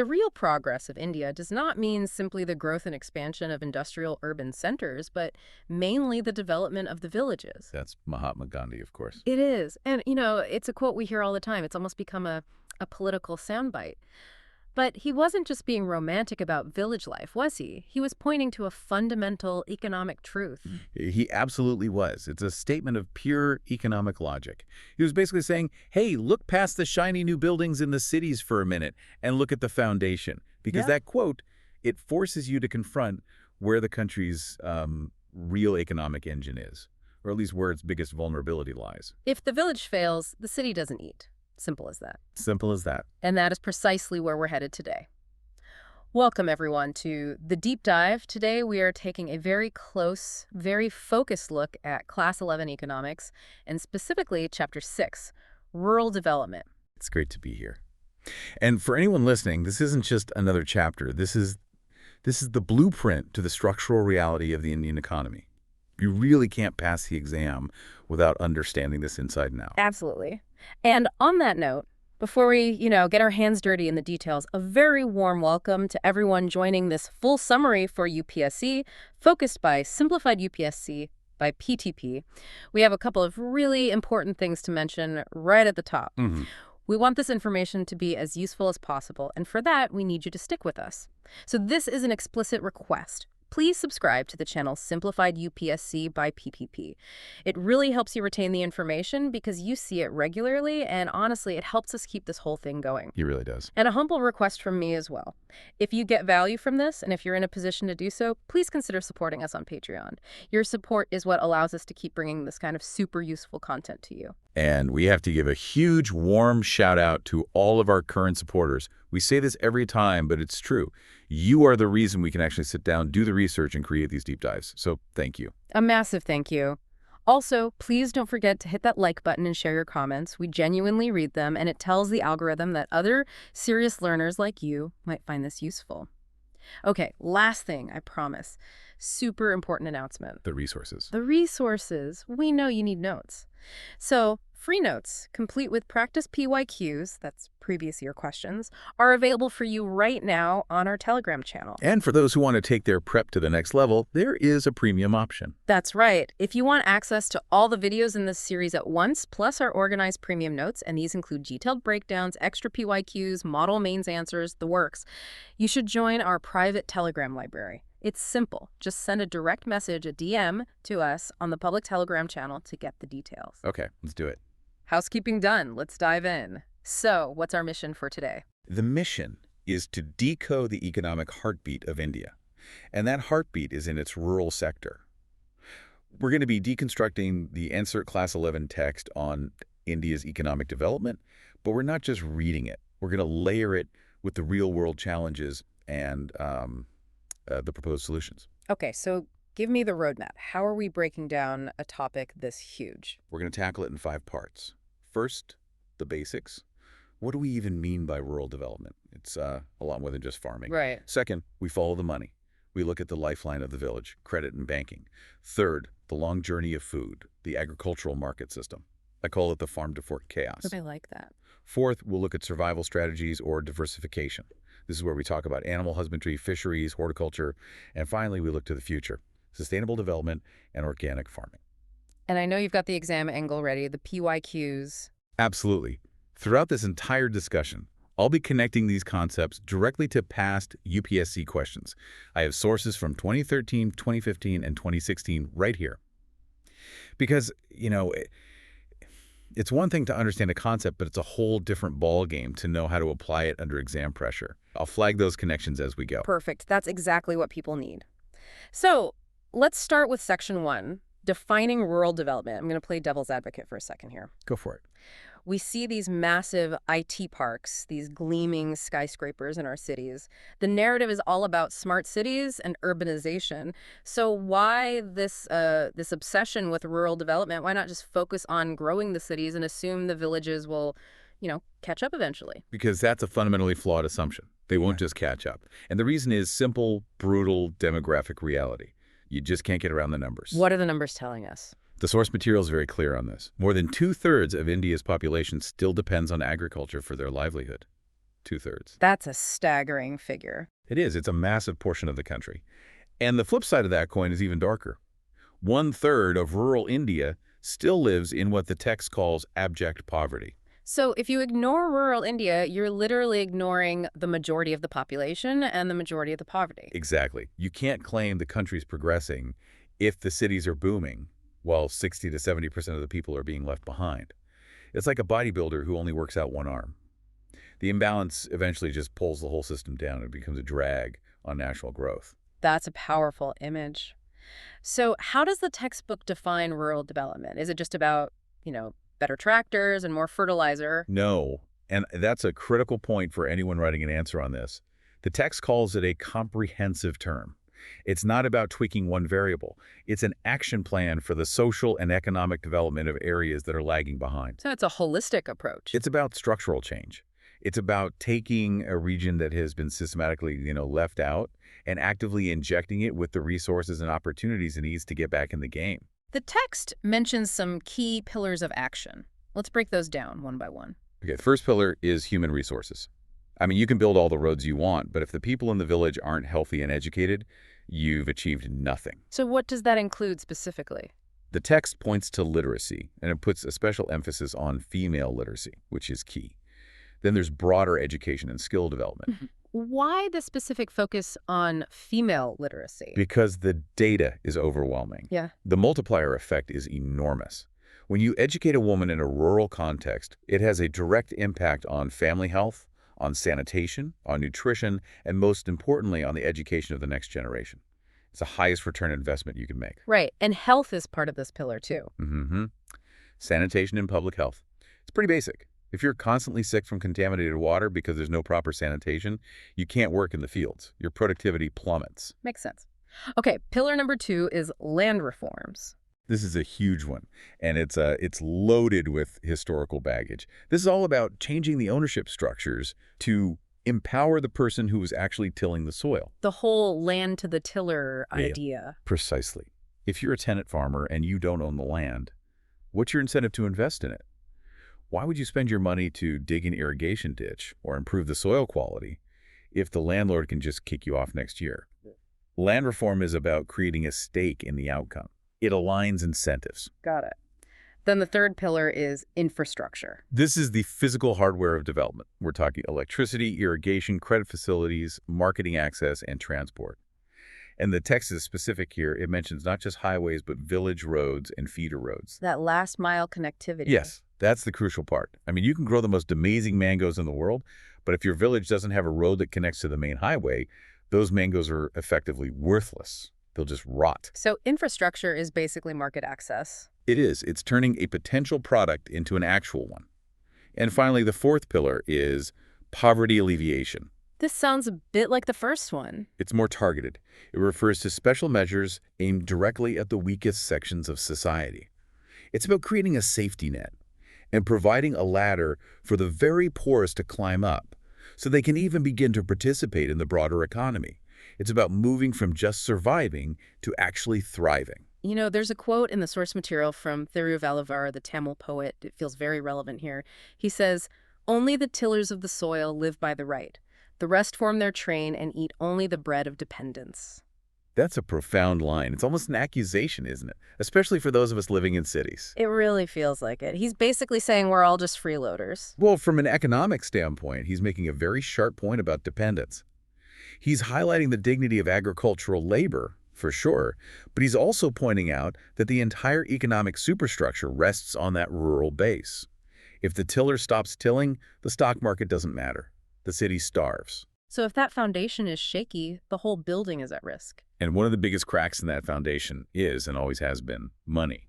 The real progress of India does not mean simply the growth and expansion of industrial urban centers, but mainly the development of the villages. That's Mahatma Gandhi, of course. It is. And, it's a quote we hear all the time. It's almost become a political soundbite. But he wasn't just being romantic about village life, was he? He was pointing to a fundamental economic truth. He absolutely was. It's a statement of pure economic logic. He was basically saying, hey, look past the shiny new buildings in the cities for a minute and look at the foundation. Because that quote, it forces you to confront where the country's real economic engine is, or at least where its biggest vulnerability lies. If the village fails, the city doesn't eat. Simple as that. Simple as that. And that is precisely where we're headed today. Welcome, everyone, to The Deep Dive. Today, we are taking a very close, very focused look at Class 11 economics, and specifically Chapter 6, Rural Development. It's great to be here. And for anyone listening, this isn't just another chapter. This is the blueprint to the structural reality of the Indian economy. You really can't pass the exam without understanding this inside and out. Absolutely. And on that note, before we, get our hands dirty in the details, a very warm welcome to everyone joining this full summary for UPSC, focused by Simplified UPSC by PTP. We have a couple of really important things to mention right at the top. We want this information to be as useful as possible, and for that, we need you to stick with us. So this is an explicit request. Please subscribe to the channel Simplified UPSC by PPP. It really helps you retain the information because you see it regularly, and honestly, it helps us keep this whole thing going. It really does. And a humble request from me as well. If you get value from this, and if you're in a position to do so, please consider supporting us on Patreon. Your support is what allows us to keep bringing this kind of super useful content to you. And we have to give a huge, warm shout out to all of our current supporters. We say this every time, but it's true. You are the reason we can actually sit down, do the research, and create these deep dives. So thank you. A massive thank you. Also, please don't forget to hit that like button and share your comments. We genuinely read them, and it tells the algorithm that other serious learners like you might find this useful. Okay, last thing, I promise. Super important announcement. The resources. The resources. We know you need notes. So, free notes, complete with practice PYQs, that's previous year questions, are available for you right now on our Telegram channel. And for those who want to take their prep to the next level, there is a premium option. That's right. If you want access to all the videos in this series at once, plus our organized premium notes, and these include detailed breakdowns, extra PYQs, model mains answers, the works, you should join our private Telegram library. It's simple. Just send a direct message, a DM, to us on the public Telegram channel to get the details. Okay, let's do it. Housekeeping done. Let's dive in. So, what's our mission for today? The mission is to decode the economic heartbeat of India. And that heartbeat is in its rural sector. We're going to be deconstructing the NCERT Class 11 text on India's economic development, but we're not just reading it. We're going to layer it with the real-world challenges and the proposed solutions. Okay, so give me the roadmap. How are we breaking down a topic this huge? We're going to tackle it in 5 parts. First, the basics. What do we even mean by rural development? It's a lot more than just farming. Right. Second, we follow the money. We look at the lifeline of the village, credit and banking. Third, the long journey of food, the agricultural market system. I call it the farm-to-fork chaos. I like that. Fourth, we'll look at survival strategies or diversification. This is where we talk about animal husbandry, fisheries, horticulture, and finally, we look to the future, sustainable development and organic farming. And I know you've got the exam angle ready, the PYQs. Absolutely. Throughout this entire discussion, I'll be connecting these concepts directly to past UPSC questions. I have sources from 2013, 2015, and 2016 right here. Because, it's one thing to understand a concept, but it's a whole different ballgame to know how to apply it under exam pressure. I'll flag those connections as we go. Perfect. That's exactly what people need. So let's start with Section 1, defining rural development. I'm going to play devil's advocate for a second here. Go for it. We see these massive IT parks, these gleaming skyscrapers in our cities. The narrative is all about smart cities and urbanization. So why this obsession with rural development? Why not just focus on growing the cities and assume the villages will, catch up eventually? Because that's a fundamentally flawed assumption. They won't just catch up. And the reason is simple, brutal demographic reality. You just can't get around the numbers. What are the numbers telling us? The source material is very clear on this. More than 2/3 of India's population still depends on agriculture for their livelihood. 2/3. That's a staggering figure. It is. It's a massive portion of the country. And the flip side of that coin is even darker. 1/3 of rural India still lives in what the text calls abject poverty. So if you ignore rural India, you're literally ignoring the majority of the population and the majority of the poverty. Exactly. You can't claim the country's progressing if the cities are booming while 60 to 70% of the people are being left behind. It's like a bodybuilder who only works out one arm. The imbalance eventually just pulls the whole system down and becomes a drag on national growth. That's a powerful image. So how does the textbook define rural development? Is it just about, better tractors and more fertilizer? No, and that's a critical point for anyone writing an answer on this. The text calls it a comprehensive term. It's not about tweaking one variable. It's an action plan for the social and economic development of areas that are lagging behind. So it's a holistic approach. It's about structural change. It's about taking a region that has been systematically, left out and actively injecting it with the resources and opportunities it needs to get back in the game. The text mentions some key pillars of action. Let's break those down one by one. Okay, the first pillar is human resources. I mean, you can build all the roads you want, but if the people in the village aren't healthy and educated, you've achieved nothing. So what does that include specifically? The text points to literacy, and it puts a special emphasis on female literacy, which is key. Then there's broader education and skill development. Why the specific focus on female literacy? Because the data is overwhelming. Yeah. The multiplier effect is enormous. When you educate a woman in a rural context, it has a direct impact on family health, on sanitation, on nutrition, and most importantly, on the education of the next generation. It's the highest return investment you can make. Right. And health is part of this pillar, too. Sanitation and public health. It's pretty basic. If you're constantly sick from contaminated water because there's no proper sanitation, you can't work in the fields. Your productivity plummets. Makes sense. Okay, pillar number 2 is land reforms. This is a huge one, and it's loaded with historical baggage. This is all about changing the ownership structures to empower the person who is actually tilling the soil. The whole land to the tiller idea. Precisely. If you're a tenant farmer and you don't own the land, what's your incentive to invest in it? Why would you spend your money to dig an irrigation ditch or improve the soil quality if the landlord can just kick you off next year? Land reform is about creating a stake in the outcome. It aligns incentives. Got it. Then the third pillar is infrastructure. This is the physical hardware of development. We're talking electricity, irrigation, credit facilities, marketing access, and transport. And the text is specific here. It mentions not just highways, but village roads and feeder roads. That last mile connectivity. Yes, that's the crucial part. I mean, you can grow the most amazing mangoes in the world, but if your village doesn't have a road that connects to the main highway, those mangoes are effectively worthless. They'll just rot. So infrastructure is basically market access. It is. It's turning a potential product into an actual one. And finally, the fourth pillar is poverty alleviation. This sounds a bit like the first one. It's more targeted. It refers to special measures aimed directly at the weakest sections of society. It's about creating a safety net and providing a ladder for the very poorest to climb up so they can even begin to participate in the broader economy. It's about moving from just surviving to actually thriving. There's a quote in the source material from Thiruvalluvar, the Tamil poet. It feels very relevant here. He says, "Only the tillers of the soil live by the right. The rest form their train and eat only the bread of dependence." That's a profound line. It's almost an accusation, isn't it? Especially for those of us living in cities. It really feels like it. He's basically saying we're all just freeloaders. Well, from an economic standpoint, he's making a very sharp point about dependence. He's highlighting the dignity of agricultural labor, for sure, but he's also pointing out that the entire economic superstructure rests on that rural base. If the tiller stops tilling, the stock market doesn't matter. The city starves. So if that foundation is shaky, the whole building is at risk. And one of the biggest cracks in that foundation is, and always has been, money,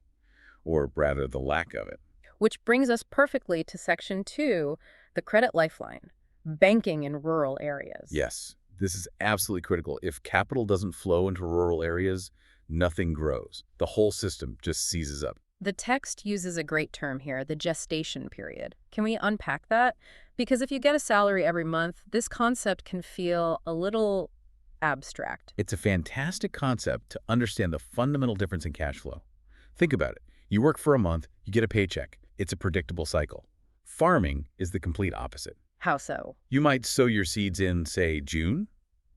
or rather the lack of it. Which brings us perfectly to Section 2, the credit lifeline, banking in rural areas. Yes, this is absolutely critical. If capital doesn't flow into rural areas, nothing grows. The whole system just seizes up. The text uses a great term here, the gestation period. Can we unpack that? Because if you get a salary every month, this concept can feel a little abstract. It's a fantastic concept to understand the fundamental difference in cash flow. Think about it. You work for a month, you get a paycheck. It's a predictable cycle. Farming is the complete opposite. How so? You might sow your seeds in, say, June.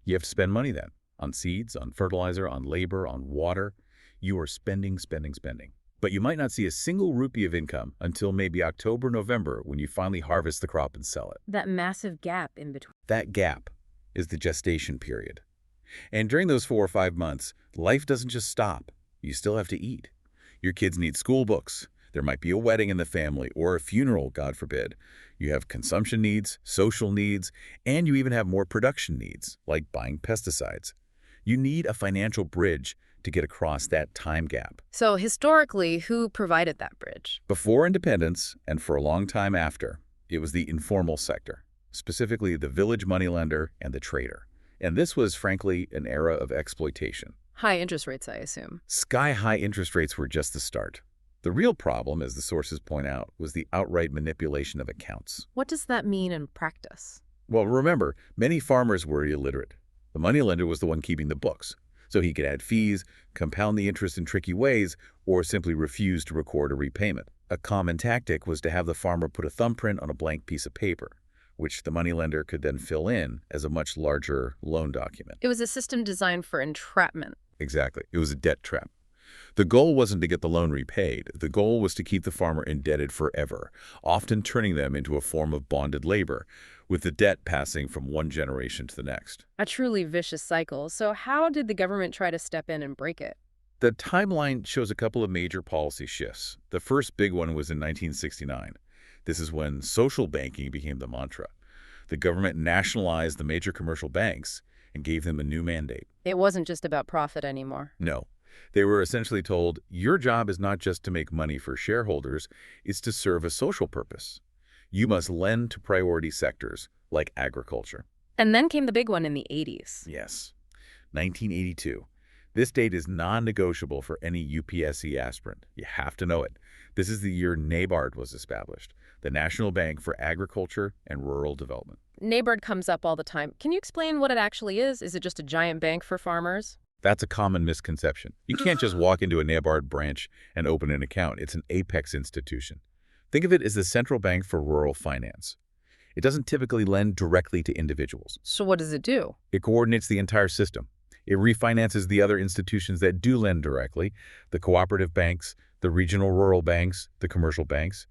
You have to spend money then on seeds, on fertilizer, on labor, on water. You are spending, spending, spending. But you might not see a single rupee of income until maybe October, November, when you finally harvest the crop and sell it. That massive gap in between. That gap is the gestation period. And during those 4 or 5 months, life doesn't just stop. You still have to eat. Your kids need school books. There might be a wedding in the family or a funeral, God forbid. You have consumption needs, social needs, and you even have more production needs, like buying pesticides. You need a financial bridge to get across that time gap. So historically, who provided that bridge? Before independence, and for a long time after, it was the informal sector, specifically the village moneylender and the trader. And this was, frankly, an era of exploitation. High interest rates, I assume. Sky-high interest rates were just the start. The real problem, as the sources point out, was the outright manipulation of accounts. What does that mean in practice? Well, remember, many farmers were illiterate. The moneylender was the one keeping the books, so he could add fees, compound the interest in tricky ways, or simply refuse to record a repayment. A common tactic was to have the farmer put a thumbprint on a blank piece of paper, which the moneylender could then fill in as a much larger loan document. It was a system designed for entrapment. Exactly. It was a debt trap. The goal wasn't to get the loan repaid. The goal was to keep the farmer indebted forever, often turning them into a form of bonded labor, with the debt passing from one generation to the next. A truly vicious cycle. So how did the government try to step in and break it? The timeline shows a couple of major policy shifts. The first big one was in 1969. This is when social banking became the mantra. The government nationalized the major commercial banks and gave them a new mandate. It wasn't just about profit anymore. No. They were essentially told, your job is not just to make money for shareholders, it's to serve a social purpose. You must lend to priority sectors like agriculture. And then came the big one in the 80s. Yes, 1982. This date is non-negotiable for any UPSC aspirant. You have to know it. This is the year NABARD was established, the National Bank for Agriculture and Rural Development. NABARD comes up all the time. Can you explain what it actually is? Is it just a giant bank for farmers? That's a common misconception. You can't just walk into a NABARD branch and open an account. It's an apex institution. Think of it as the central bank for rural finance. It doesn't typically lend directly to individuals. So what does it do? It coordinates the entire system. It refinances the other institutions that do lend directly, the cooperative banks, the regional rural banks, the commercial banks.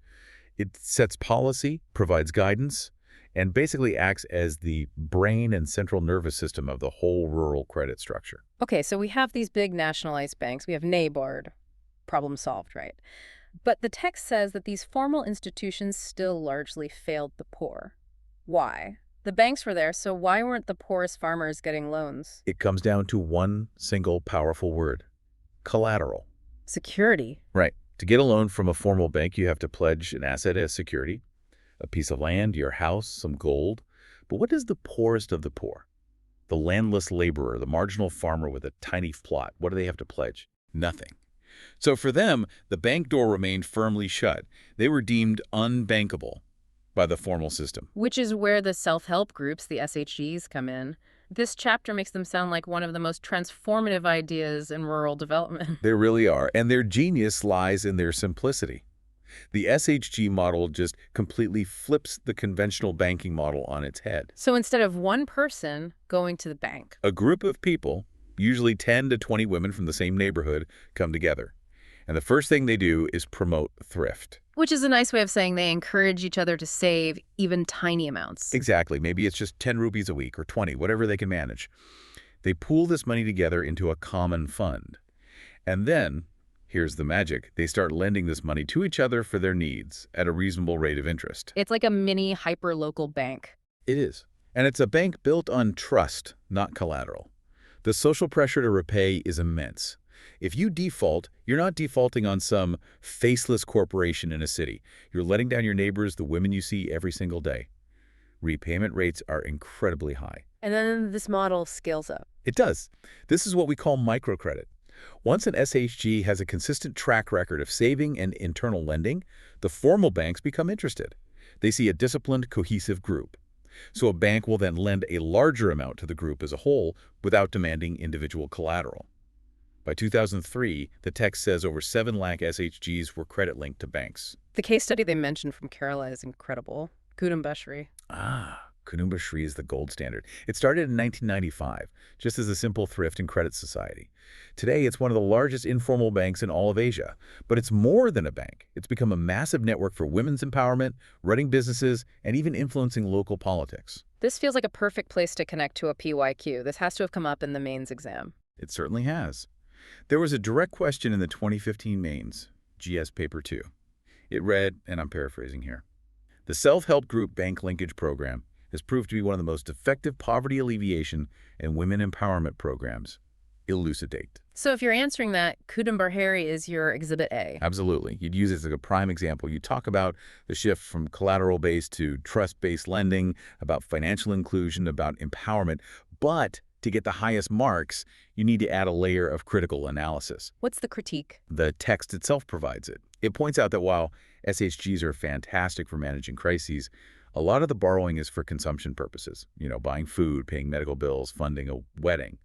It sets policy, provides guidance, and basically acts as the brain and central nervous system of the whole rural credit structure. Okay, so we have these big nationalized banks. We have NABARD. Problem solved, right? But the text says that these formal institutions still largely failed the poor. Why? The banks were there, so why weren't the poorest farmers getting loans? It comes down to one single powerful word: collateral. Security. Right. To get a loan from a formal bank, you have to pledge an asset as security, a piece of land, your house, some gold. But what is the poorest of the poor? The landless laborer, the marginal farmer with a tiny plot. What do they have to pledge? Nothing. So for them, the bank door remained firmly shut. They were deemed unbankable by the formal system. Which is where the self-help groups, the SHGs, come in. This chapter makes them sound like one of the most transformative ideas in rural development. They really are, and their genius lies in their simplicity. The SHG model just completely flips the conventional banking model on its head. So instead of one person going to the bank, A group of people, usually 10 to 20 women from the same neighborhood, come together. And the first thing they do is promote thrift. which is a nice way of saying they encourage each other to save even tiny amounts. Exactly. Maybe it's just 10 rupees a week or 20, whatever they can manage. They pool this money together into a common fund. And then, here's the magic, they start lending this money to each other for their needs at a reasonable rate of interest. It's like a mini hyper-local bank. It is. And it's a bank built on trust, not collateral. The social pressure to repay is immense. If you default, you're not defaulting on some faceless corporation in a city. You're letting down your neighbors, the women you see every single day. Repayment rates are incredibly high. And then this model scales up. It does. This is what we call microcredit. Once an SHG has a consistent track record of saving and internal lending, the formal banks become interested. They see a disciplined, cohesive group. So a bank will then lend a larger amount to the group as a whole without demanding individual collateral. By 2003, the text says over 7 lakh SHGs were credit-linked to banks. The case study they mentioned from Kerala is incredible. Kudumbashri. Kudumbashri is the gold standard. It started in 1995, just as a simple thrift and credit society. Today, it's one of the largest informal banks in all of Asia. But it's more than a bank. It's become a massive network for women's empowerment, running businesses, and even influencing local politics. This feels like a perfect place to connect to a PYQ. This has to have come up in the mains exam. It certainly has. There was a direct question in the 2015 Mains, GS Paper 2. It read, and I'm paraphrasing here, "The self-help group bank linkage program has proved to be one of the most effective poverty alleviation and women empowerment programs. Elucidate." So if you're answering that, Kudumbashri is your Exhibit A. Absolutely. You'd use it as a prime example. You talk about the shift from collateral-based to trust-based lending, about financial inclusion, about empowerment. But to get the highest marks, you need to add a layer of critical analysis. What's the critique? The text itself provides it. It points out that while SHGs are fantastic for managing crises, a lot of the borrowing is for consumption purposes, buying food, paying medical bills, funding a wedding.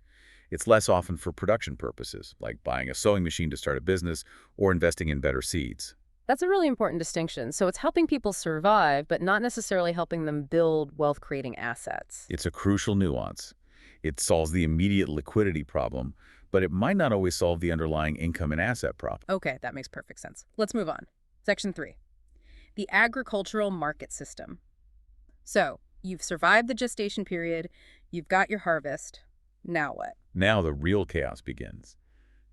It's less often for production purposes, like buying a sewing machine to start a business or investing in better seeds. That's a really important distinction. So it's helping people survive, but not necessarily helping them build wealth-creating assets. It's a crucial nuance. It solves the immediate liquidity problem, but it might not always solve the underlying income and asset problem. Okay, that makes perfect sense. Let's move on. Section 3. The agricultural market system. So you've survived the gestation period, you've got your harvest. Now what? Now the real chaos begins.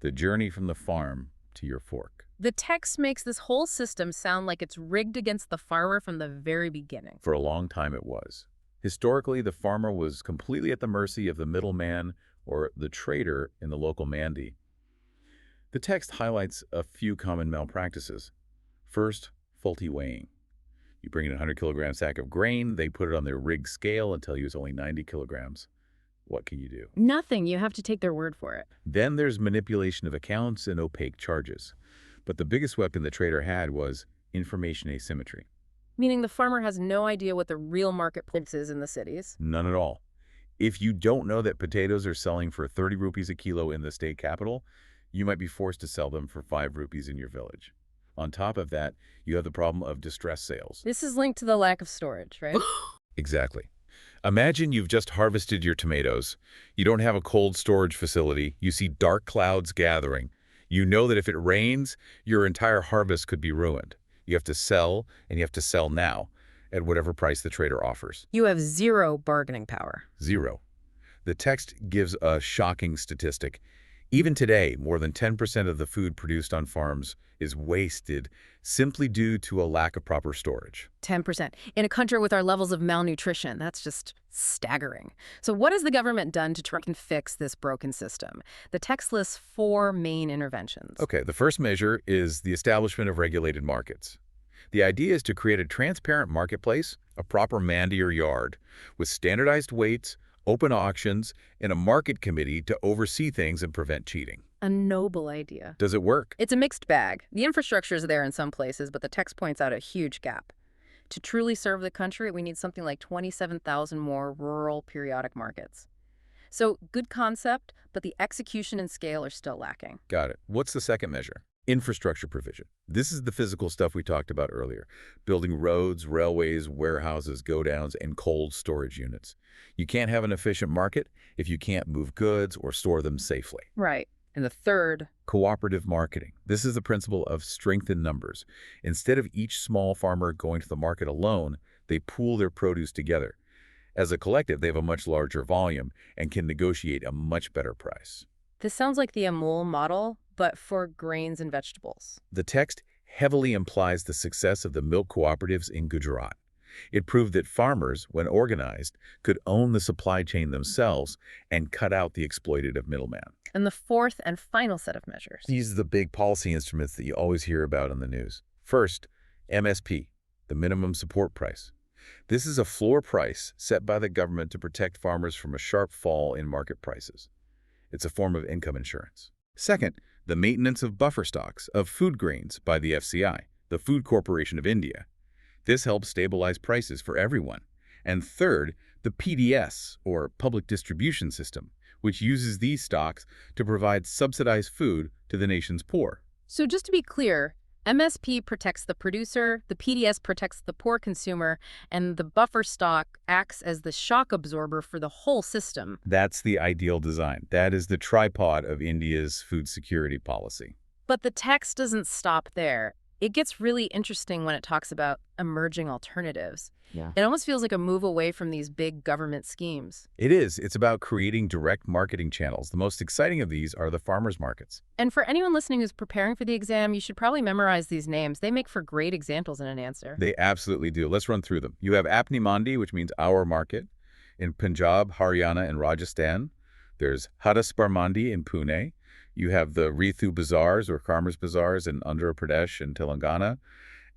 The journey from the farm to your fork. The text makes this whole system sound like it's rigged against the farmer from the very beginning. For a long time it was. Historically, the farmer was completely at the mercy of the middleman or the trader in the local mandi. The text highlights a few common malpractices. First, faulty weighing. You bring in a 100-kilogram sack of grain, they put it on their rigged scale and tell you it's only 90 kilograms. What can you do? Nothing. You have to take their word for it. Then there's manipulation of accounts and opaque charges. But the biggest weapon the trader had was information asymmetry. Meaning the farmer has no idea what the real market price is in the cities? None at all. If you don't know that potatoes are selling for 30 rupees a kilo in the state capital, you might be forced to sell them for 5 rupees in your village. On top of that, you have the problem of distress sales. This is linked to the lack of storage, right? Exactly. Imagine you've just harvested your tomatoes. You don't have a cold storage facility. You see dark clouds gathering. You know that if it rains, your entire harvest could be ruined. You have to sell, and you have to sell now, at whatever price the trader offers. You have zero bargaining power. Zero. The text gives a shocking statistic. Even today, more than 10% of the food produced on farms is wasted simply due to a lack of proper storage. 10%. In a country with our levels of malnutrition, that's just staggering. So what has the government done to try and fix this broken system? The text lists 4 main interventions. Okay, the first measure is the establishment of regulated markets. The idea is to create a transparent marketplace, a proper mandi or yard, with standardized weights, open auctions, and a market committee to oversee things and prevent cheating. A noble idea. Does it work? It's a mixed bag. The infrastructure is there in some places, but the text points out a huge gap. To truly serve the country, we need something like 27,000 more rural periodic markets. So, good concept, but the execution and scale are still lacking. Got it. What's the second measure? Infrastructure provision. This is the physical stuff we talked about earlier. Building roads, railways, warehouses, godowns, and cold storage units. You can't have an efficient market if you can't move goods or store them safely. Right. And the third? Cooperative marketing. This is the principle of strength in numbers. Instead of each small farmer going to the market alone, they pool their produce together. As a collective, they have a much larger volume and can negotiate a much better price. This sounds like the Amul model, but for grains and vegetables. The text heavily implies the success of the milk cooperatives in Gujarat. It proved that farmers, when organized, could own the supply chain themselves and cut out the exploitative middleman. And the fourth and final set of measures. These are the big policy instruments that you always hear about in the news. First, MSP, the minimum support price. This is a floor price set by the government to protect farmers from a sharp fall in market prices. It's a form of income insurance. Second, the maintenance of buffer stocks of food grains by the FCI, the Food Corporation of India. This helps stabilize prices for everyone. And third, the PDS, or Public Distribution System, which uses these stocks to provide subsidized food to the nation's poor. So just to be clear, MSP protects the producer, the PDS protects the poor consumer, and the buffer stock acts as the shock absorber for the whole system. That's the ideal design. That is the tripod of India's food security policy. But the text doesn't stop there. It gets really interesting when it talks about emerging alternatives. Yeah. It almost feels like a move away from these big government schemes. It is. It's about creating direct marketing channels. The most exciting of these are the farmers markets. And for anyone listening who's preparing for the exam, you should probably memorize these names. They make for great examples in an answer. They absolutely do. Let's run through them. You have Apni Mandi, which means our market, in Punjab, Haryana, and Rajasthan. There's Hadaspar Mandi in Pune. You have the Rithu Bazaars, or Farmers Bazaars, in Andhra Pradesh and Telangana,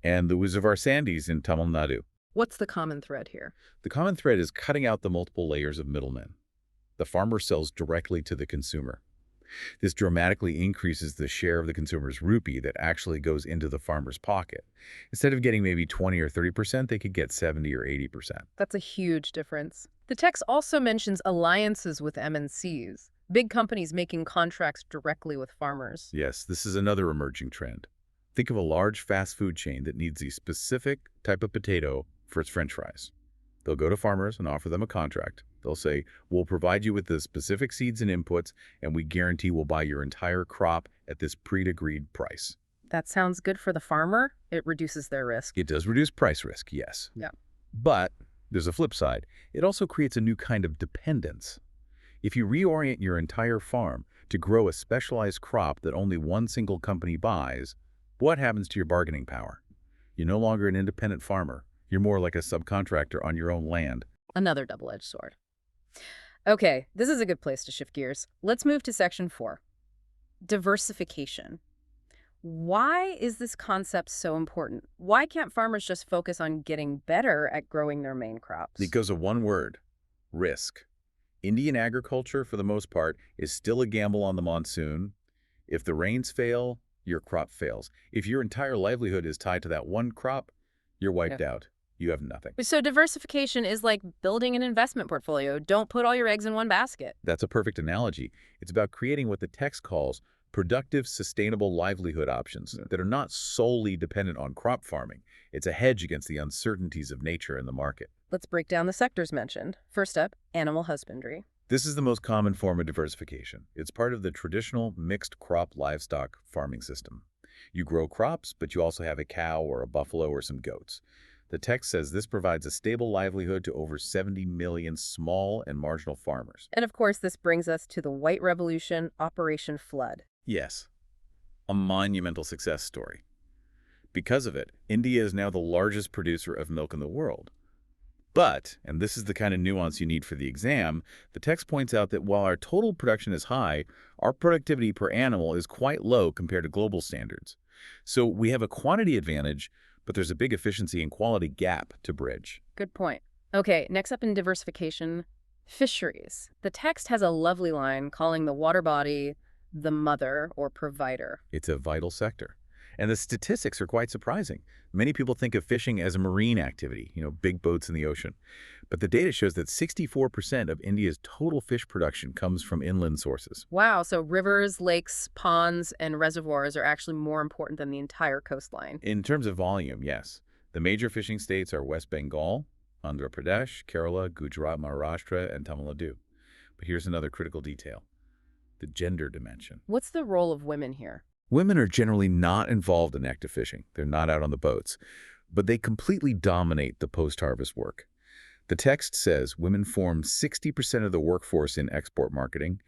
and the Uzavar Sandis in Tamil Nadu. What's the common thread here? The common thread is cutting out the multiple layers of middlemen. The farmer sells directly to the consumer. This dramatically increases the share of the consumer's rupee that actually goes into the farmer's pocket. Instead of getting maybe 20 or 30%, they could get 70 or 80%. That's a huge difference. The text also mentions alliances with MNCs, big companies making contracts directly with farmers. Yes, this is another emerging trend. Think of a large fast food chain that needs a specific type of potato for its French fries. They'll go to farmers and offer them a contract. They'll say, we'll provide you with the specific seeds and inputs, and we guarantee we'll buy your entire crop at this pre-agreed price. That sounds good for the farmer. It reduces their risk. It does reduce price risk, yes. Yeah. But there's a flip side. It also creates a new kind of dependence. If you reorient your entire farm to grow a specialized crop that only one single company buys, what happens to your bargaining power? You're no longer an independent farmer. You're more like a subcontractor on your own land. Another double-edged sword. Okay, this is a good place to shift gears. Let's move to section 4. Diversification. Why is this concept so important? Why can't farmers just focus on getting better at growing their main crops? Because of one word, risk. Indian agriculture, for the most part, is still a gamble on the monsoon. If the rains fail, your crop fails. If your entire livelihood is tied to that one crop, you're wiped out. You have nothing. So diversification is like building an investment portfolio. Don't put all your eggs in one basket. That's a perfect analogy. It's about creating what the text calls productive, sustainable livelihood options that are not solely dependent on crop farming. It's a hedge against the uncertainties of nature and the market. Let's break down the sectors mentioned. First up, animal husbandry. This is the most common form of diversification. It's part of the traditional mixed crop livestock farming system. You grow crops, but you also have a cow or a buffalo or some goats. The text says this provides a stable livelihood to over 70 million small and marginal farmers. And of course, this brings us to the White Revolution, Operation Flood. Yes, a monumental success story. Because of it, India is now the largest producer of milk in the world. But, and this is the kind of nuance you need for the exam, the text points out that while our total production is high, our productivity per animal is quite low compared to global standards. So we have a quantity advantage, but there's a big efficiency and quality gap to bridge. Good point. Okay, next up in diversification, fisheries. The text has a lovely line calling the water body the mother or provider. It's a vital sector. And the statistics are quite surprising. Many people think of fishing as a marine activity, big boats in the ocean. But the data shows that 64% of India's total fish production comes from inland sources. Wow, so rivers, lakes, ponds, and reservoirs are actually more important than the entire coastline. In terms of volume, yes. The major fishing states are West Bengal, Andhra Pradesh, Kerala, Gujarat, Maharashtra, and Tamil Nadu. But here's another critical detail: the gender dimension. What's the role of women here? Women are generally not involved in active fishing. They're not out on the boats, but they completely dominate the post-harvest work. The text says women form 60% of the workforce in export marketing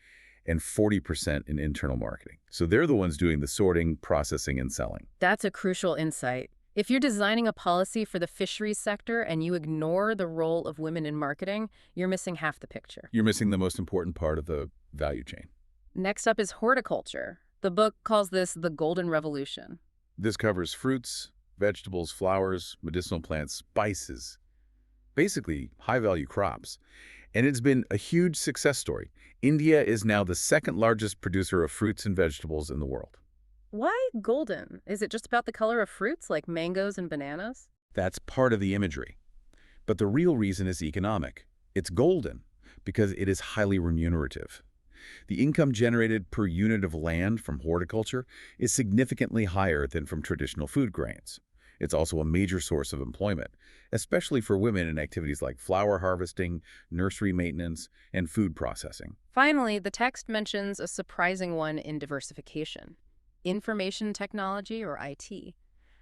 and 40% in internal marketing. So they're the ones doing the sorting, processing, and selling. That's a crucial insight. If you're designing a policy for the fisheries sector and you ignore the role of women in marketing, you're missing half the picture. You're missing the most important part of the value chain. Next up is horticulture. The book calls this the Golden Revolution. This covers fruits, vegetables, flowers, medicinal plants, spices, basically high-value crops. And it's been a huge success story. India is now the second largest producer of fruits and vegetables in the world. Why golden? Is it just about the color of fruits like mangoes and bananas? That's part of the imagery. But the real reason is economic. It's golden because it is highly remunerative. The income generated per unit of land from horticulture is significantly higher than from traditional food grains. It's also a major source of employment, especially for women in activities like flower harvesting, nursery maintenance, and food processing. Finally, the text mentions a surprising one in diversification: information technology, or IT.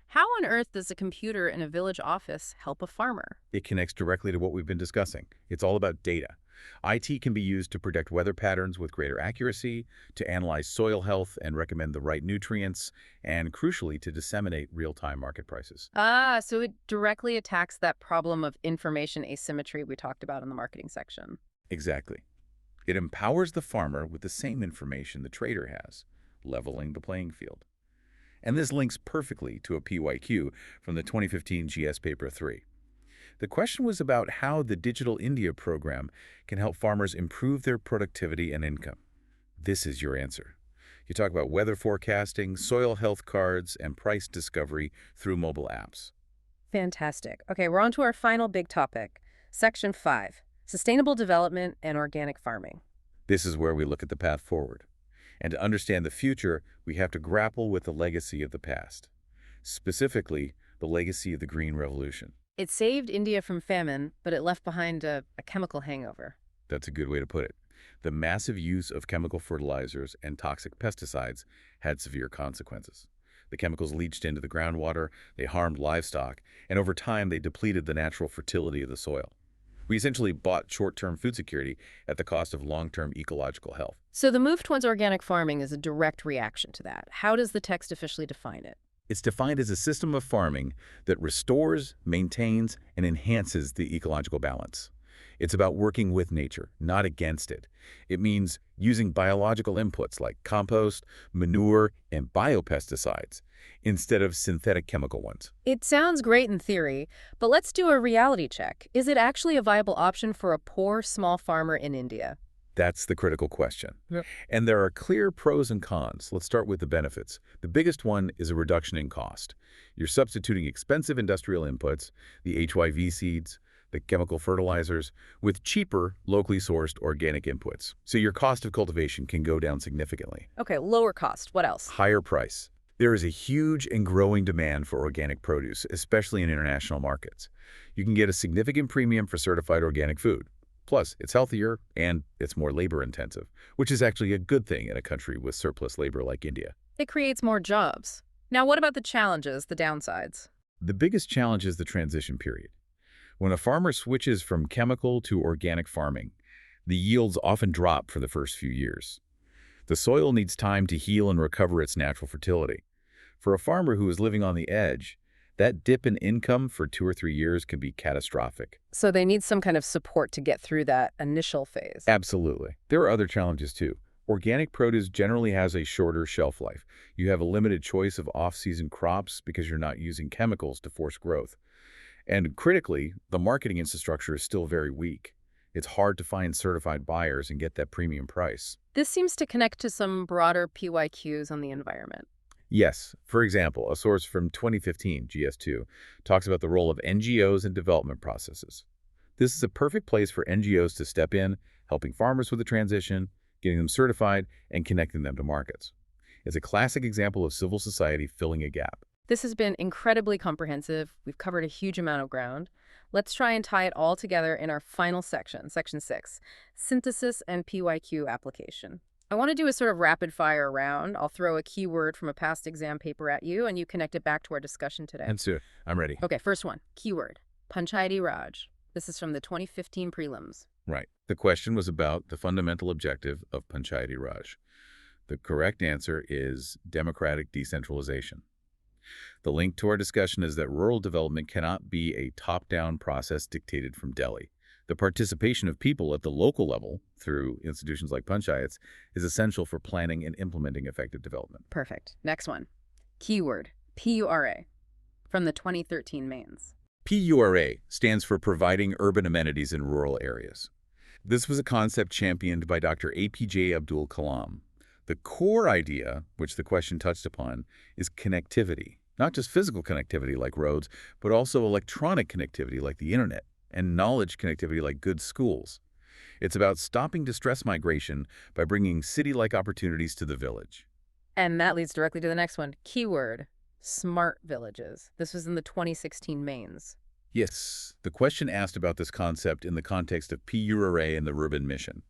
How on earth does a computer in a village office help a farmer? It connects directly to what we've been discussing. It's all about data. IT can be used to predict weather patterns with greater accuracy, to analyze soil health and recommend the right nutrients, and crucially, to disseminate real-time market prices. Ah, so it directly attacks that problem of information asymmetry we talked about in the marketing section. Exactly. It empowers the farmer with the same information the trader has, leveling the playing field. And this links perfectly to a PYQ from the 2015 GS Paper 3. The question was about how the Digital India program can help farmers improve their productivity and income. This is your answer. You talk about weather forecasting, soil health cards, and price discovery through mobile apps. Fantastic. Okay, we're on to our final big topic, Section 5, Sustainable Development and Organic Farming. This is where we look at the path forward. And to understand the future, we have to grapple with the legacy of the past. Specifically, the legacy of the Green Revolution. It saved India from famine, but it left behind a chemical hangover. That's a good way to put it. The massive use of chemical fertilizers and toxic pesticides had severe consequences. The chemicals leached into the groundwater, they harmed livestock, and over time they depleted the natural fertility of the soil. We essentially bought short-term food security at the cost of long-term ecological health. So the move towards organic farming is a direct reaction to that. How does the text officially define it? It's defined as a system of farming that restores, maintains, and enhances the ecological balance. It's about working with nature, not against it. It means using biological inputs like compost, manure, and biopesticides instead of synthetic chemical ones. It sounds great in theory, but let's do a reality check. Is it actually a viable option for a poor, small farmer in India? That's the critical question. Yep. And there are clear pros and cons. Let's start with the benefits. The biggest one is a reduction in cost. You're substituting expensive industrial inputs, the HYV seeds, the chemical fertilizers, with cheaper, locally sourced organic inputs. So your cost of cultivation can go down significantly. Okay, lower cost. What else? Higher price. There is a huge and growing demand for organic produce, especially in international markets. You can get a significant premium for certified organic food. Plus, it's healthier and it's more labor-intensive, which is actually a good thing in a country with surplus labor like India. It creates more jobs. Now, what about the challenges, the downsides? The biggest challenge is the transition period. When a farmer switches from chemical to organic farming, the yields often drop for the first few years. The soil needs time to heal and recover its natural fertility. For a farmer who is living on the edge, that dip in income for 2 or 3 years can be catastrophic. So they need some kind of support to get through that initial phase. Absolutely. There are other challenges too. Organic produce generally has a shorter shelf life. You have a limited choice of off-season crops because you're not using chemicals to force growth. And critically, the marketing infrastructure is still very weak. It's hard to find certified buyers and get that premium price. This seems to connect to some broader PYQs on the environment. Yes. For example, a source from 2015, GS2, talks about the role of NGOs in development processes. This is a perfect place for NGOs to step in, helping farmers with the transition, getting them certified, and connecting them to markets. It's a classic example of civil society filling a gap. This has been incredibly comprehensive. We've covered a huge amount of ground. Let's try and tie it all together in our final section, Section 6, Synthesis and PYQ Application. I want to do a sort of rapid-fire round. I'll throw a keyword from a past exam paper at you, and you connect it back to our discussion today. And so, I'm ready. Okay, first one, keyword, Panchayati Raj. This is from the 2015 prelims. Right. The question was about the fundamental objective of Panchayati Raj. The correct answer is democratic decentralization. The link to our discussion is that rural development cannot be a top-down process dictated from Delhi. The participation of people at the local level, through institutions like panchayats, is essential for planning and implementing effective development. Perfect. Next one, keyword, PURA, from the 2013 Mains. PURA stands for Providing Urban Amenities in Rural Areas. This was a concept championed by Dr. APJ Abdul Kalam. The core idea, which the question touched upon, is connectivity. Not just physical connectivity like roads, but also electronic connectivity like the internet, and knowledge connectivity like good schools. It's about stopping distress migration by bringing city-like opportunities to the village. And that leads directly to the next one. Keyword, smart villages. This was in the 2016 Mains. Yes, the question asked about this concept in the context of PURA and the urban mission.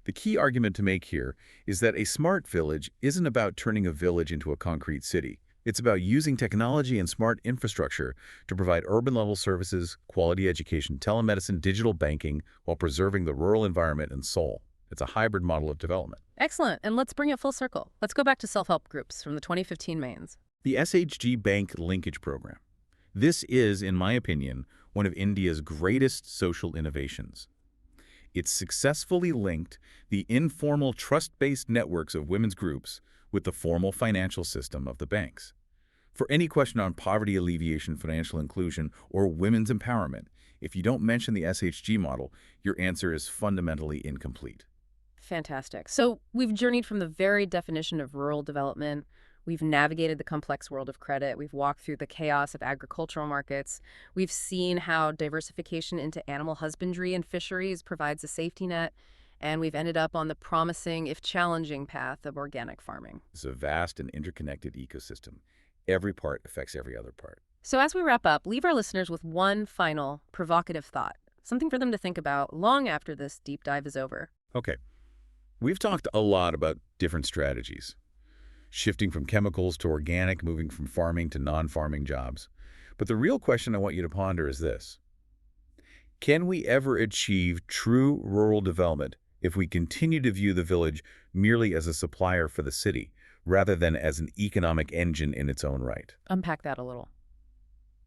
The key argument to make here is that a smart village isn't about turning a village into a concrete city. It's about using technology and smart infrastructure to provide urban-level services, quality education, telemedicine, digital banking, while preserving the rural environment and soul. It's a hybrid model of development. Excellent. And let's bring it full circle. Let's go back to self-help groups from the 2015 Mains. The SHG Bank Linkage Program. This is, in my opinion, one of India's greatest social innovations. It's successfully linked the informal trust-based networks of women's groups with the formal financial system of the banks. For any question on poverty alleviation, financial inclusion, or women's empowerment, if you don't mention the SHG model, your answer is fundamentally incomplete. Fantastic. So we've journeyed from the very definition of rural development. We've navigated the complex world of credit. We've walked through the chaos of agricultural markets. We've seen how diversification into animal husbandry and fisheries provides a safety net. And we've ended up on the promising, if challenging, path of organic farming. It's a vast and interconnected ecosystem. Every part affects every other part. So as we wrap up, leave our listeners with one final provocative thought, something for them to think about long after this deep dive is over. Okay. We've talked a lot about different strategies. Shifting from chemicals to organic, moving from farming to non-farming jobs. But the real question I want you to ponder is this. Can we ever achieve true rural development if we continue to view the village merely as a supplier for the city, rather than as an economic engine in its own right? Unpack that a little.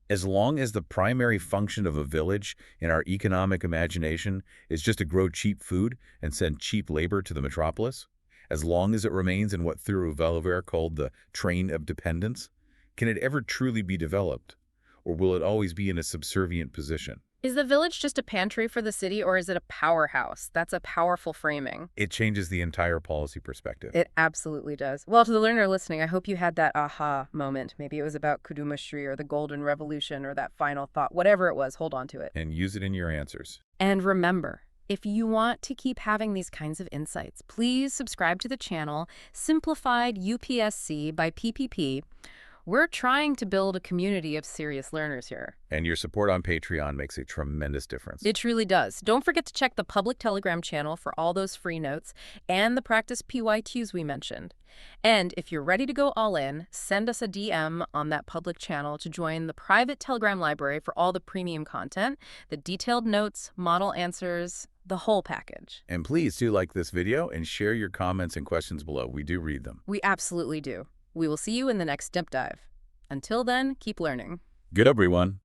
As long as the primary function of a village in our economic imagination is just to grow cheap food and send cheap labor to the metropolis, as long as it remains in what Thuru Velaver called the train of dependence, can it ever truly be developed? Or will it always be in a subservient position? Is the village just a pantry for the city, or is it a powerhouse? That's a powerful framing. It changes the entire policy perspective. It absolutely does. Well, to the learner listening, I hope you had that aha moment. Maybe it was about Kudumashri or the Golden Revolution or that final thought. Whatever it was, hold on to it. And use it in your answers. And remember, if you want to keep having these kinds of insights, please subscribe to the channel Simplified UPSC by PPP. We're trying to build a community of serious learners here. And your support on Patreon makes a tremendous difference. It truly does. Don't forget to check the public Telegram channel for all those free notes and the practice PYQs we mentioned. And if you're ready to go all in, send us a DM on that public channel to join the private Telegram library for all the premium content, the detailed notes, model answers, the whole package. And please do like this video and share your comments and questions below. We do read them. We absolutely do. We will see you in the next deep dive. Until then, keep learning. Good, everyone.